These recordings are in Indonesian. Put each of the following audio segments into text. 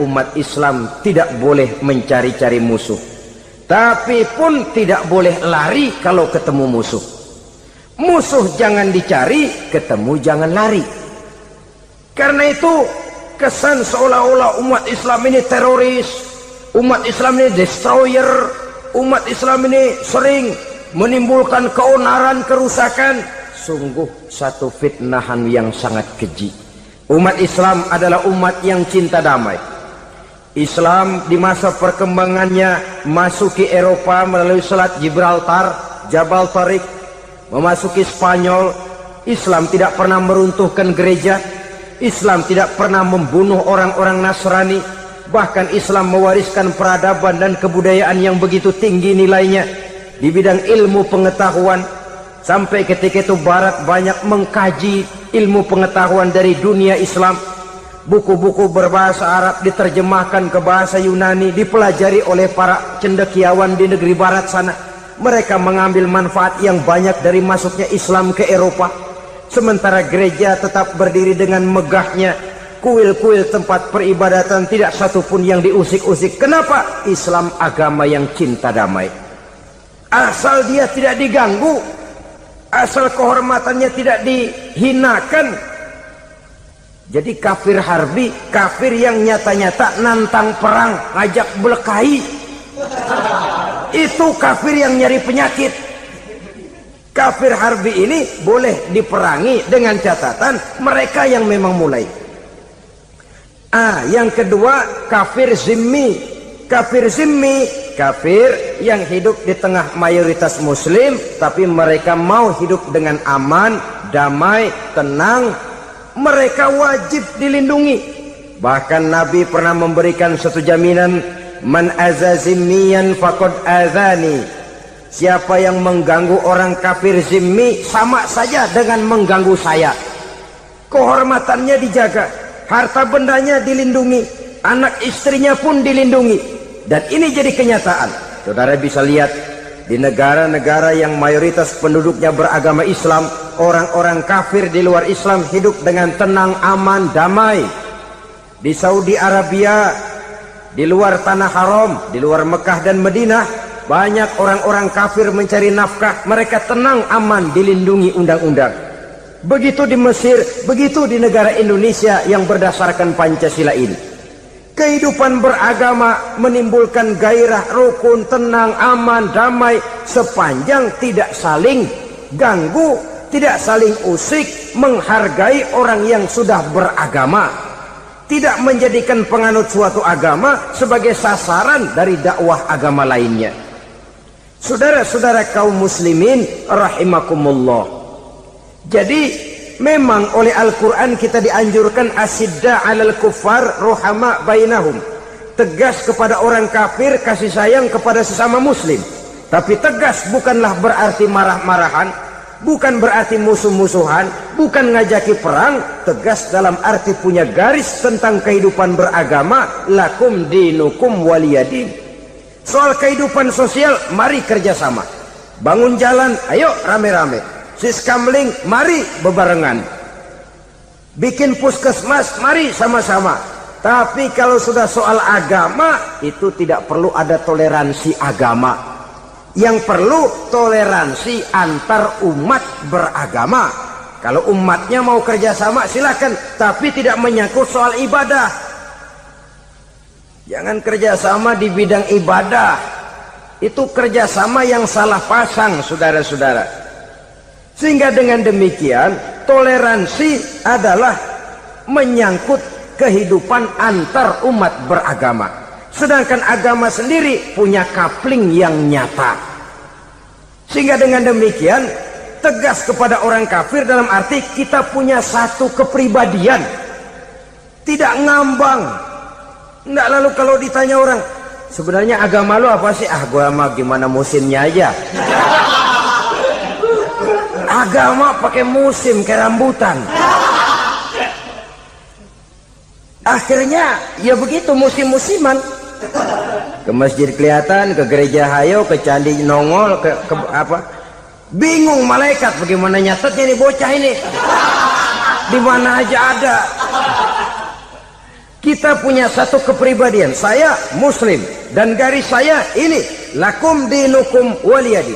umat Islam tidak boleh mencari-cari musuh, tapi pun tidak boleh lari kalau ketemu musuh. Musuh jangan dicari, ketemu jangan lari. Karena itu kesan seolah-olah umat Islam ini teroris, umat Islam ini destroyer, umat Islam ini sering menimbulkan keonaran, kerusakan. Sungguh satu fitnahan yang sangat keji. Umat Islam adalah umat yang cinta damai. Islam di masa perkembangannya masuki Eropa melalui Selat Gibraltar, Jabal Tariq, memasuki Spanyol. Islam tidak pernah meruntuhkan gereja. Islam tidak pernah membunuh orang-orang Nasrani. Bahkan Islam mewariskan peradaban dan kebudayaan yang begitu tinggi nilainya di bidang ilmu pengetahuan. Sampai ketika itu Barat banyak mengkaji ilmu pengetahuan dari dunia Islam. Buku-buku berbahasa Arab diterjemahkan ke bahasa Yunani, dipelajari oleh para cendekiawan di negeri Barat sana. Mereka mengambil manfaat yang banyak dari masuknya Islam ke Eropa. Sementara gereja tetap berdiri dengan megahnya. Kuil-kuil tempat peribadatan tidak satupun yang diusik-usik. Kenapa? Islam agama yang cinta damai. Asal dia tidak diganggu, asal kehormatannya tidak dihinakan. Jadi kafir harbi, kafir yang nyata-nyata nantang perang, ngajak berkelahi, itu kafir yang nyari penyakit. Kafir harbi ini boleh diperangi dengan catatan mereka yang memang mulai. Yang kedua kafir zimmi. Kafir zimmi, kafir yang hidup di tengah mayoritas muslim, tapi mereka mau hidup dengan aman, damai, tenang. Mereka wajib dilindungi. Bahkan Nabi pernah memberikan satu jaminan, man azazimmiyan faqad azani. Siapa yang mengganggu orang kafir zimmi sama saja dengan mengganggu saya. Kehormatannya dijaga, harta bendanya dilindungi, anak istrinya pun dilindungi. Dan ini jadi kenyataan. Saudara bisa lihat di negara-negara yang mayoritas penduduknya beragama Islam, orang-orang kafir di luar Islam hidup dengan tenang, aman, damai. Di Saudi Arabia, di luar tanah haram, di luar Mekah dan Madinah, banyak orang-orang kafir mencari nafkah. Mereka tenang, aman, dilindungi undang-undang. Begitu di Mesir, begitu di negara Indonesia yang berdasarkan Pancasila ini. Kehidupan beragama menimbulkan gairah, rukun, tenang, aman, damai, sepanjang tidak saling ganggu, tidak saling usik, menghargai orang yang sudah beragama, tidak menjadikan penganut suatu agama sebagai sasaran dari dakwah agama lainnya. Saudara-saudara kaum muslimin rahimakumullah. Jadi memang oleh Al-Quran kita dianjurkan asidda alal kuffar ruhama bainahum. Tegas kepada orang kafir, kasih sayang kepada sesama muslim. Tapi tegas bukanlah berarti marah-marahan, bukan berarti musuh-musuhan, bukan ngajaki perang. Tegas dalam arti punya garis tentang kehidupan beragama. Lakum dinukum waliyadin. Soal kehidupan sosial, mari kerjasama. Bangun jalan, ayo rame-rame. Siskamling, mari bebarengan. Bikin puskesmas, mari sama-sama. Tapi kalau sudah soal agama, itu tidak perlu ada toleransi agama. Yang perlu toleransi antar umat beragama. Kalau umatnya mau kerjasama silakan, tapi tidak menyangkut soal ibadah. Jangan kerjasama di bidang ibadah. Itu kerjasama yang salah pasang, saudara-saudara. Sehingga dengan demikian toleransi adalah menyangkut kehidupan antar umat beragama. Sedangkan agama sendiri punya kapling yang nyata. Sehingga dengan demikian tegas kepada orang kafir dalam arti kita punya satu kepribadian. Tidak ngambang. Nggak, lalu kalau ditanya orang, sebenarnya agama lu apa sih? Gua mah gimana musimnya aja. Agama pakai musim kayak rambutan. Akhirnya ya begitu, musim-musiman. Ke masjid kelihatan, ke gereja hayo, ke candi nongol, ke apa? Bingung malaikat bagaimana nyatetnya nih bocah ini. Di mana aja ada. Kita punya satu kepribadian, saya muslim dan garis saya ini, lakum dinukum waliyadin.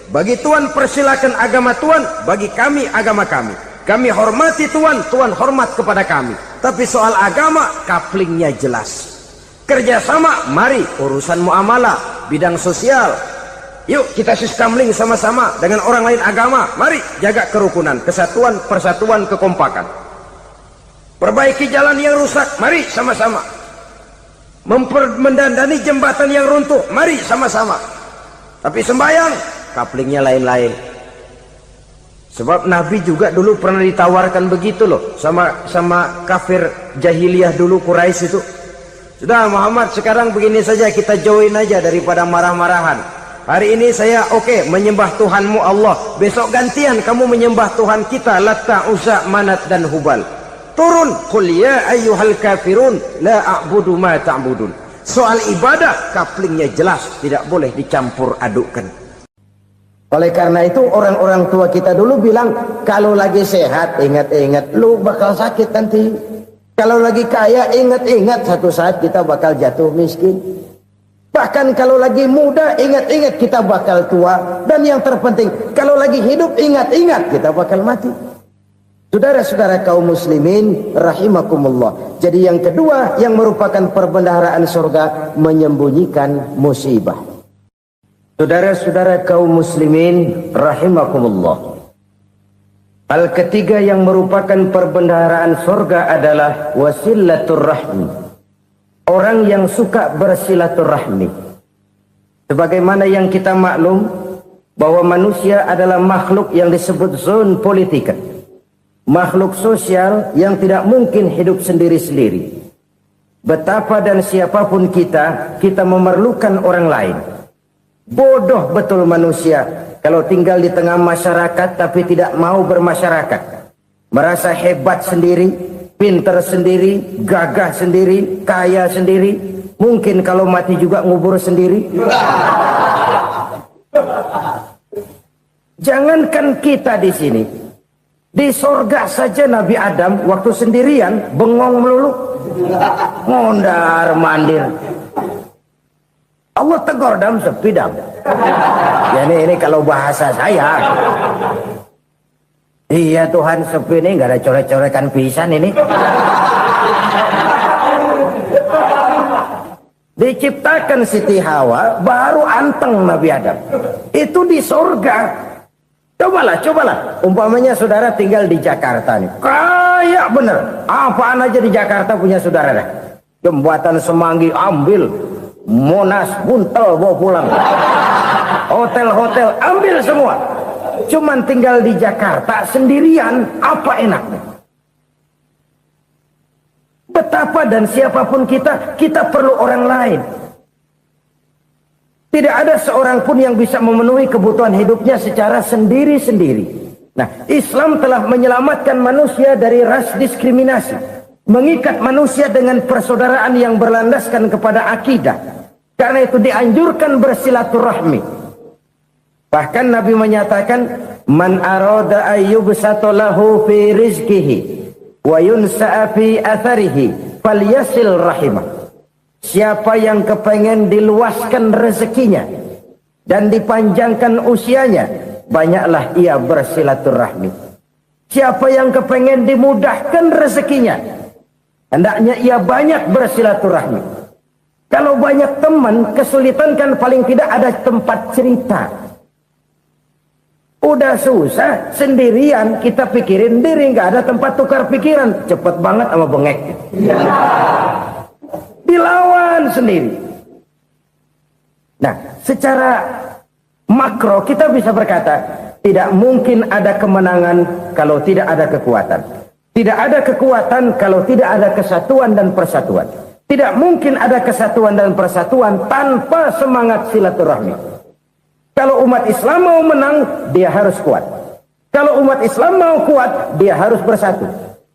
Bagi Tuhan persilakan agama Tuhan, bagi kami agama kami. Kami hormati Tuhan, Tuhan hormat kepada kami. Tapi soal agama, kaplingnya jelas. Kerjasama, mari urusan muamalah, bidang sosial. Yuk kita siskamling sama-sama dengan orang lain agama. Mari jaga kerukunan, kesatuan, persatuan, kekompakan. Perbaiki jalan yang rusak, mari sama-sama. Mendandani jembatan yang runtuh, mari sama-sama. Tapi sembahyang, kaplingnya lain-lain. Sebab Nabi juga dulu pernah ditawarkan begitu loh sama kafir jahiliyah dulu, Quraisy itu. Sudah Muhammad, sekarang begini saja, kita join aja daripada marah-marahan. Hari ini saya oke menyembah Tuhanmu Allah, besok gantian kamu menyembah Tuhan kita Latta, Uzza, Manat dan Hubal. Turun, qul ya ayyuhal kafirun la a'budu ma ta'budun. Soal ibadah kaplingnya jelas, tidak boleh dicampur adukkan. Oleh karena itu orang-orang tua kita dulu bilang, kalau lagi sehat ingat-ingat lu bakal sakit nanti. Kalau lagi kaya ingat-ingat satu saat kita bakal jatuh miskin. Bahkan kalau lagi muda ingat-ingat kita bakal tua. Dan yang terpenting kalau lagi hidup ingat-ingat kita bakal mati. Saudara-saudara kaum muslimin rahimakumullah. Jadi yang kedua yang merupakan perbendaharaan surga, menyembunyikan musibah. Saudara-saudara kaum muslimin rahimakumullah. Hal ketiga yang merupakan perbendaharaan surga adalah wasilatur rahmi. Orang yang suka bersilaturahmi. Sebagaimana yang kita maklum bahwa manusia adalah makhluk yang disebut zon politika. Makhluk sosial yang tidak mungkin hidup sendiri-sendiri. Betapa dan siapapun kita memerlukan orang lain. Bodoh betul manusia kalau tinggal di tengah masyarakat tapi tidak mau bermasyarakat. Merasa hebat sendiri, pintar sendiri, gagah sendiri, kaya sendiri. Mungkin kalau mati juga ngubur sendiri. Jangankan kita di sini. Di sorga saja Nabi Adam waktu sendirian bengong melulu, mondar mandir. Allah tegur dam sepi dam. Ya ini kalau bahasa saya. Iya Tuhan sepi ini nggak ada coret-coretan pisan ini. Diciptakan Siti Hawa baru anteng Nabi Adam. Itu di sorga. Cobalah. Umpamanya saudara tinggal di Jakarta nih. Kayak bener. Apaan aja di Jakarta punya saudara dah. Jembatan Semanggi ambil. Monas buntel bawa pulang. Hotel-hotel ambil semua. Cuman tinggal di Jakarta sendirian. Apa enaknya? Betapa dan siapapun kita perlu orang lain. Tidak ada seorang pun yang bisa memenuhi kebutuhan hidupnya secara sendiri-sendiri. Nah, Islam telah menyelamatkan manusia dari ras diskriminasi. Mengikat manusia dengan persaudaraan yang berlandaskan kepada akidah. Karena itu dianjurkan bersilaturahmi. Bahkan Nabi menyatakan, Man arada ayyubsata lahu fi rizkihi wa yunsa'a fi atharihi falyasil rahimah. Siapa yang kepengen diluaskan rezekinya dan dipanjangkan usianya, banyaklah ia bersilaturahmi. Siapa yang kepengen dimudahkan rezekinya, hendaknya ia banyak bersilaturahmi. Kalau banyak teman, kesulitan kan paling tidak ada tempat cerita. Udah susah, sendirian kita pikirin diri, nggak ada tempat tukar pikiran. Cepet banget sama bengek. Dilawan sendiri. Nah, secara makro kita bisa berkata, tidak mungkin ada kemenangan kalau tidak ada kekuatan. Tidak ada kekuatan kalau tidak ada kesatuan dan persatuan. Tidak mungkin ada kesatuan dan persatuan tanpa semangat silaturahmi. Kalau umat Islam mau menang, dia harus kuat. Kalau umat Islam mau kuat, dia harus bersatu.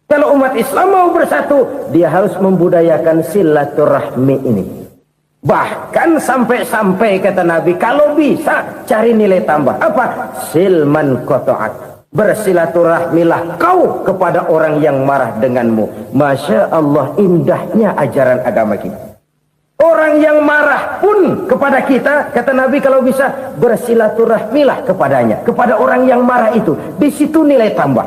Kalau umat Islam mau bersatu, dia harus membudayakan silaturahmi ini. Bahkan sampai-sampai kata Nabi, kalau bisa cari nilai tambah. Apa? Silman qata'ak. bersilaturahmilah kau kepada orang yang marah denganmu. Masya Allah, indahnya ajaran agama kita. Orang yang marah pun kepada kita, kata Nabi, kalau bisa bersilaturahmilah kepadanya, kepada orang yang marah itu. Di situ nilai tambah.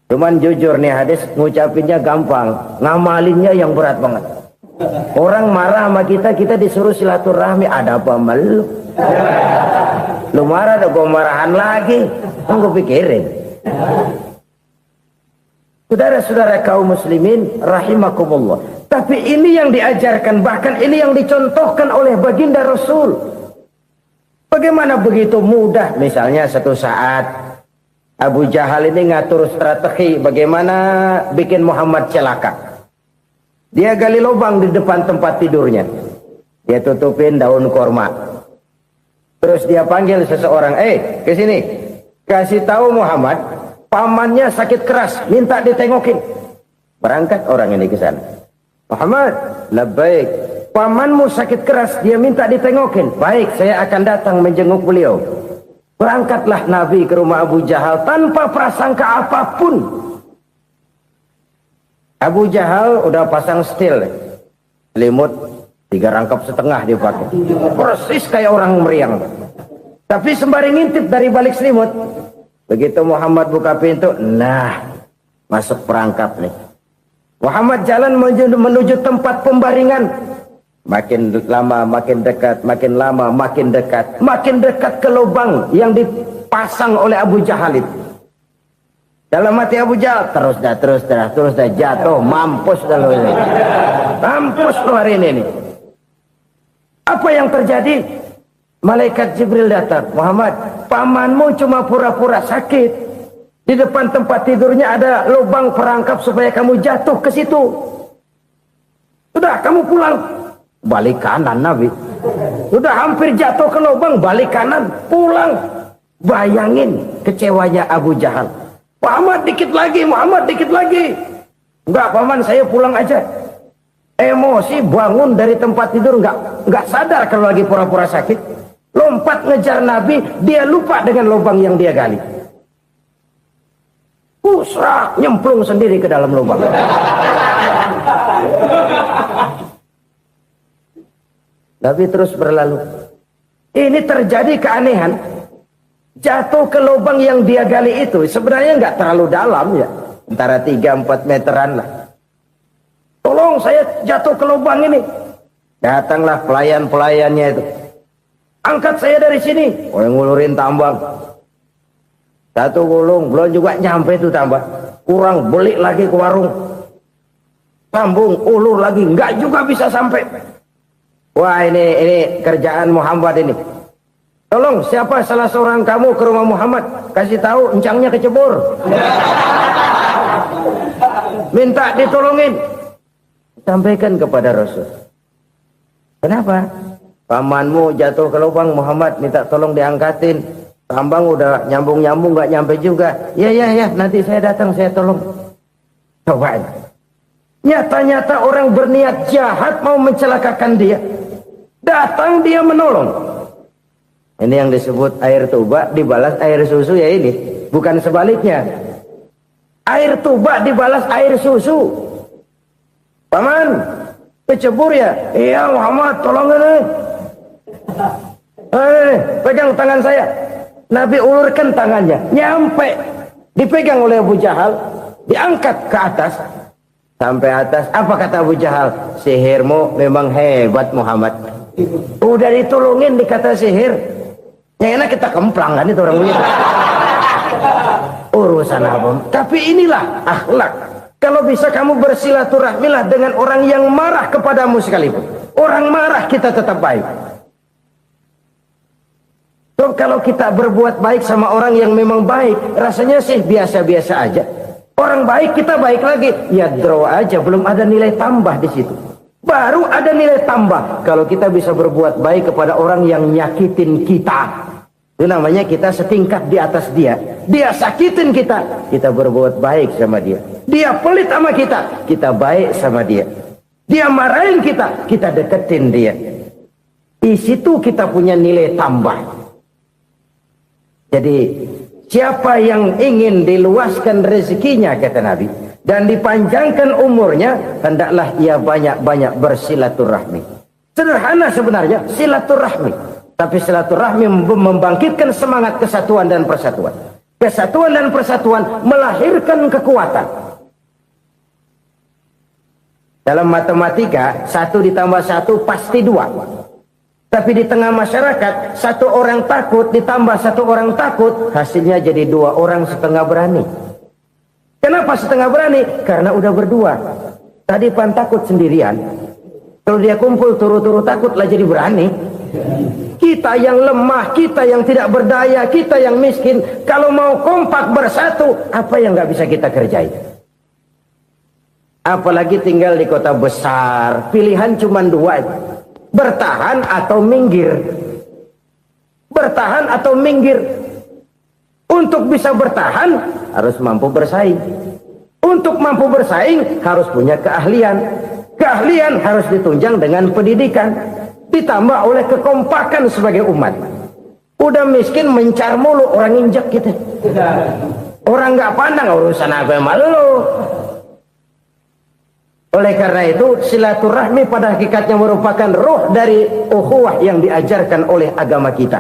Cuman jujur nih hadis, ngucapinnya gampang, ngamalinnya yang berat banget. Orang marah sama kita, kita disuruh silaturahmi, ada apa malu? Lu marah, ada gua marahan lagi. Gue pikirin. Saudara-saudara kaum muslimin rahimakumullah. Tapi ini yang diajarkan, bahkan ini yang dicontohkan oleh baginda Rasul. Bagaimana begitu mudah, misalnya satu saat Abu Jahal ini ngatur strategi bagaimana bikin Muhammad celaka. Dia gali lubang di depan tempat tidurnya. Dia tutupin daun korma. Terus dia panggil seseorang, ke sini. Kasih tahu Muhammad, pamannya sakit keras, minta ditengokin. Berangkat orang ini ke sana. Muhammad, labbaik. Pamanmu sakit keras, dia minta ditengokin. Baik, saya akan datang menjenguk beliau. Berangkatlah Nabi ke rumah Abu Jahal tanpa prasangka apapun. Abu Jahal udah pasang setil, selimut 3 rangkap setengah dipakai, persis kayak orang meriang. Tapi sembari ngintip dari balik selimut, begitu Muhammad buka pintu, nah masuk perangkap nih. Muhammad jalan menuju tempat pembaringan. Makin lama makin dekat, makin lama makin dekat, makin dekat ke lubang yang dipasang oleh Abu Jahal itu. Dalam hati Abu Jahal, terus dah jatuh, mampus dah lo ini. Mampus lo hari ini nih. Apa yang terjadi? Malaikat Jibril datang. Muhammad, pamanmu cuma pura-pura sakit. Di depan tempat tidurnya ada lubang perangkap supaya kamu jatuh ke situ. Sudah, kamu pulang. Balik kanan Nabi. Sudah hampir jatuh ke lubang, balik kanan, pulang. Bayangin kecewanya Abu Jahal. Muhammad dikit lagi, Muhammad dikit lagi. Enggak, paman, saya pulang aja. Emosi bangun dari tempat tidur, enggak sadar kalau lagi pura-pura sakit. Lompat ngejar Nabi, dia lupa dengan lubang yang dia gali. Usrak, nyemplung sendiri ke dalam lubang. Nabi terus berlalu. Ini terjadi keanehan. Jatuh ke lubang yang dia gali itu sebenarnya nggak terlalu dalam ya, antara 3-4 meteran lah. Tolong, saya jatuh ke lubang ini. Datanglah pelayan-pelayannya itu. Angkat saya dari sini. Oh, yang ngulurin tambang. Satu gulung, belum juga nyampe itu tambang. Kurang, beli lagi ke warung. Sambung, ulur lagi, nggak juga bisa sampai. Wah, ini kerjaan Muhammad ini. Tolong, siapa salah seorang kamu ke rumah Muhammad, kasih tahu encangnya kecebur. Minta ditolongin. Sampaikan kepada Rasul. Kenapa? Pamanmu jatuh ke lubang, Muhammad minta tolong diangkatin. Tambang udah nyambung-nyambung nggak nyampe juga. Ya, nanti saya datang, saya tolong. Coba. Nyata-nyata orang berniat jahat mau mencelakakan dia. Datang dia menolong. Ini yang disebut air tuba dibalas air susu ya ini. Bukan sebaliknya. Air tuba dibalas air susu. Paman, kecebur ya? Iya Muhammad, tolong ini. Pegang tangan saya. Nabi ulurkan tangannya. Nyampe. Dipegang oleh Abu Jahal. Diangkat ke atas. Sampai atas. Apa kata Abu Jahal? Sihirmu memang hebat Muhammad. Udah ditolongin dikata sihir. Yang enak kita kemplang kan itu orang begitu. Urusan apa? Tapi inilah akhlak. Kalau bisa kamu bersilaturahmilah dengan orang yang marah kepadamu sekalipun. Orang marah kita tetap baik. So, kalau kita berbuat baik sama orang yang memang baik, rasanya sih biasa-biasa aja. Orang baik kita baik lagi, ya draw aja, belum ada nilai tambah di situ. Baru ada nilai tambah kalau kita bisa berbuat baik kepada orang yang nyakitin kita. Itu namanya kita setingkat di atas dia. Dia sakitin kita, kita berbuat baik sama dia. Dia pelit sama kita, kita baik sama dia. Dia marahin kita, kita deketin dia. Di situ kita punya nilai tambah. Jadi Siapa yang ingin diluaskan rezekinya, kata Nabi, dan dipanjangkan umurnya, hendaklah ia banyak-banyak bersilaturahmi. Sederhana sebenarnya silaturahmi, tapi silaturahmi membangkitkan semangat kesatuan dan persatuan. Kesatuan dan persatuan melahirkan kekuatan. Dalam matematika, 1 ditambah 1 pasti 2. Tapi di tengah masyarakat, 1 orang takut ditambah 1 orang takut, hasilnya jadi 2 orang setengah berani. Kenapa setengah berani? Karena udah berdua. Tadi pan takut sendirian. Kalau dia kumpul turu-turu takutlah jadi berani. Kita yang lemah, kita yang tidak berdaya, kita yang miskin, kalau mau kompak bersatu, apa yang nggak bisa kita kerjain? Apalagi tinggal di kota besar, pilihan cuma 2. Bertahan atau minggir. Bertahan atau minggir. Untuk bisa bertahan harus mampu bersaing. Untuk mampu bersaing harus punya keahlian. Keahlian harus ditunjang dengan pendidikan, ditambah oleh kekompakan sebagai umat. Udah miskin mencar mulu, orang injak kita. Orang nggak pandang urusan apa malu. Oleh karena itu, silaturahmi pada hakikatnya merupakan roh dari ukhuwah yang diajarkan oleh agama kita.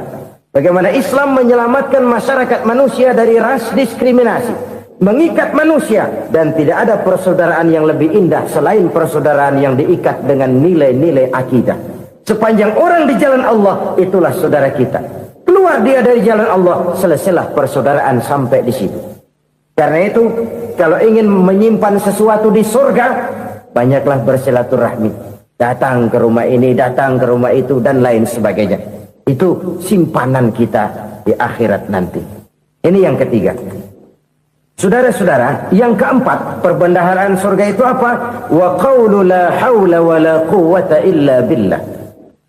Bagaimana Islam menyelamatkan masyarakat manusia dari ras diskriminasi, mengikat manusia, dan tidak ada persaudaraan yang lebih indah selain persaudaraan yang diikat dengan nilai-nilai akidah. Sepanjang orang di jalan Allah, itulah saudara kita. Keluar dia dari jalan Allah, selesailah persaudaraan sampai di situ. Karena itu, kalau ingin menyimpan sesuatu di surga, banyaklah bersilaturahmi. Datang ke rumah ini, datang ke rumah itu, dan lain sebagainya. Itu simpanan kita di akhirat nanti. Ini yang ketiga. Saudara-saudara, yang keempat, perbendaharaan surga itu apa? Wa qawlu la hawla wa la quwwata illa billah.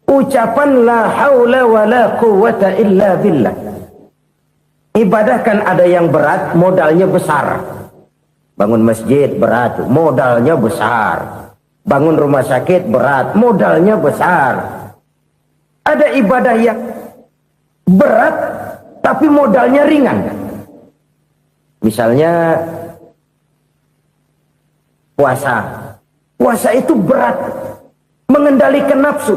Ucapan la hawla wa la quwwata illa billah. Ibadah kan ada yang berat, modalnya besar. Bangun masjid berat, modalnya besar. Bangun rumah sakit berat, modalnya besar. Ada ibadah yang berat tapi modalnya ringan. Misalnya puasa. Puasa itu berat, mengendalikan nafsu.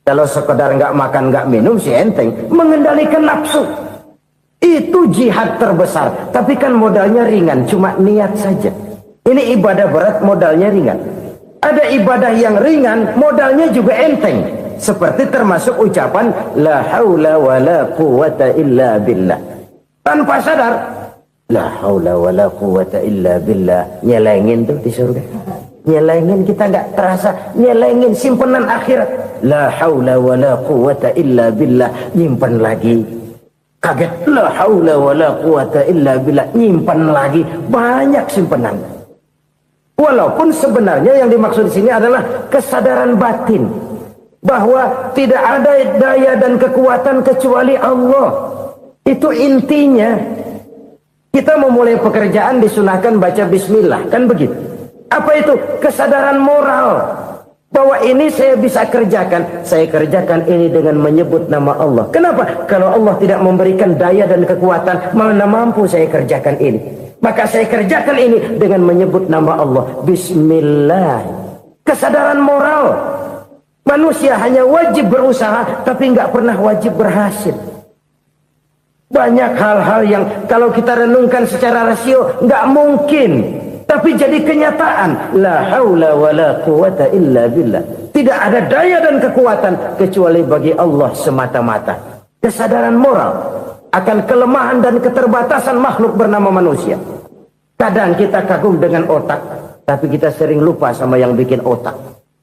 Kalau sekedar nggak makan nggak minum sih enteng, mengendalikan nafsu. Itu jihad terbesar, tapi kan modalnya ringan, cuma niat saja. Ini ibadah berat, modalnya ringan. Ada ibadah yang ringan, modalnya juga enteng. Seperti termasuk ucapan la haula wa la quwwata illa billah. Tanpa sadar, la haula wa la quwwata illa billah. Nyelengin tuh di surga. Nyelengin, kita nggak terasa. Nyelengin simpanan akhirat. La haula wa la quwwata illa billah. Nyimpan lagi. Kaget, la haula wa la quwata illa billah, nyimpan lagi, banyak simpanan. Walaupun sebenarnya yang dimaksud di sini adalah kesadaran batin bahwa tidak ada daya dan kekuatan kecuali Allah. Itu intinya. Kita memulai pekerjaan disunahkan baca bismillah, kan begitu? Apa itu? Kesadaran moral. Bahwa ini saya bisa kerjakan. Saya kerjakan ini dengan menyebut nama Allah. Kenapa? Kalau Allah tidak memberikan daya dan kekuatan, mana mampu saya kerjakan ini. Maka saya kerjakan ini dengan menyebut nama Allah. Bismillah. Kesadaran moral. Manusia hanya wajib berusaha, tapi nggak pernah wajib berhasil. Banyak hal-hal yang kalau kita renungkan secara rasio nggak mungkin. Tapi jadi kenyataan. La haula wa la quwata illa billah. Tidak ada daya dan kekuatan kecuali bagi Allah semata-mata. Kesadaran moral akan kelemahan dan keterbatasan makhluk bernama manusia. Kadang kita kagum dengan otak, tapi kita sering lupa sama yang bikin otak.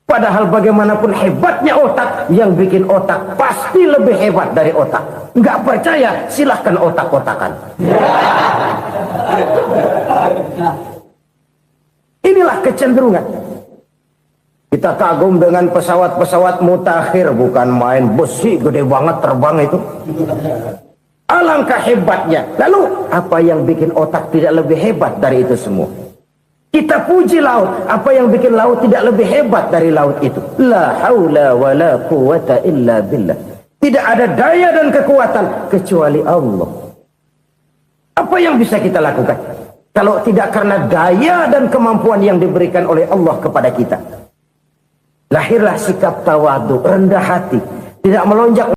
Padahal bagaimanapun hebatnya otak, yang bikin otak pasti lebih hebat dari otak. Nggak percaya, silahkan otak-otakan. Inilah kecenderungan. Kita kagum dengan pesawat-pesawat mutakhir, bukan main, besi gede banget terbang itu. Alangkah hebatnya. Lalu apa yang bikin otak tidak lebih hebat dari itu semua? Kita puji laut. Apa yang bikin laut tidak lebih hebat dari laut itu? La haula wa la quwata illa billah. Tidak ada daya dan kekuatan kecuali Allah. Apa yang bisa kita lakukan kalau tidak karena daya dan kemampuan yang diberikan oleh Allah kepada kita? Lahirlah sikap tawadu, rendah hati, tidak melonjak